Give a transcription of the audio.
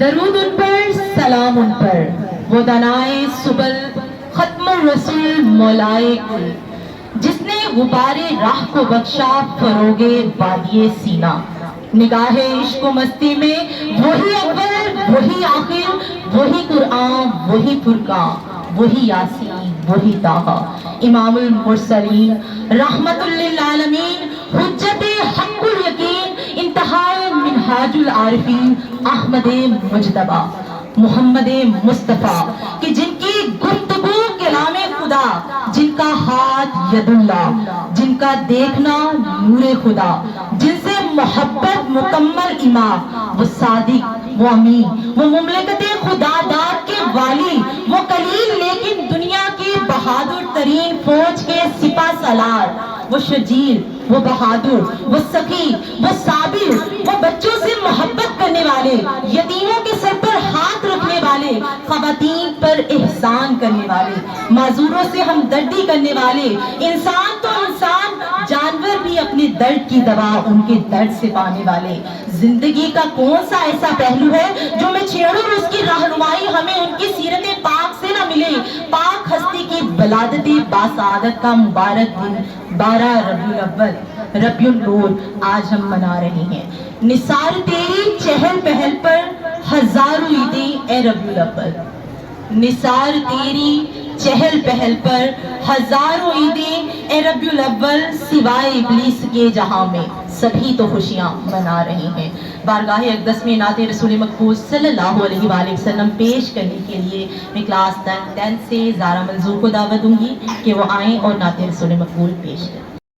درود ان پر، سلام ان پر، وہ دنائے سبل ختم الرسول مولائے کل، جس نے غبار راہ کو بخشا فروغ وادی سینہ۔ نگاہ عشق و مستی میں وہی اول، وہی آخر، وہی قرآن، وہی فرقان، وہی یاسین، وہی طٰہٰ، امام المرسلین، رحمت للعالمین، حجت حق الیقین، انتہاء منہاج العارفین، احمد مجتبیٰ، محمد مصطفیٰ، کہ جن کی گفتگو کلام خدا، جن کا ہاتھ ید اللہ، جن کا دیکھنا نور خدا، جن سے محبت مکمل ایمان، وہ صادق، وہ امین، وہ مملکت خدا داد کے والی، وہ قلیل لیکن دنیا کی بہادر ترین فوج کے سپہ سالار، وہ شجیع، وہ بہادر، وہ سخی، وہ صابر، وہ بچوں سے محبت کرنے والے، یتیموں کے سر پر ہاتھ رکھنے والے، خواتین پر احسان کرنے والے، معذوروں سے ہمدردی کرنے والے، انسان تو انسان، جانور بھی اپنے درد کی دوا ان کے درد سے پانے والے۔ زندگی کا کون سا ایسا پہلو ہے جو میں چھیڑوں اور اس کی رہنمائی ہمیں ان کی سیرت پاک سے نہ ملے؟ پاک ہستی کی ولادت باسعادت کا مبارک دن 12 ربیع الاول، ربیع النور آج ہم منا رہے ہیں۔ نثار تیری چہل پہل پر ہزاروں عیدیں اے ربیع الاول، نثار تیری چہل پہل پر ہزاروں عیدیں اے ربیع الاول، سوائے ابلیس کے جہاں میں سبھی تو خوشیاں منا رہے ہیں۔ بارگاہ اقدس میں نعت رسول مقبول صلی اللہ علیہ وآلہ وسلم پیش کرنے کے لیے میں کلاس 10 سے زارا منظور کو دعوت دوں گی کہ وہ آئیں اور نعت رسول مقبول پیش کریں۔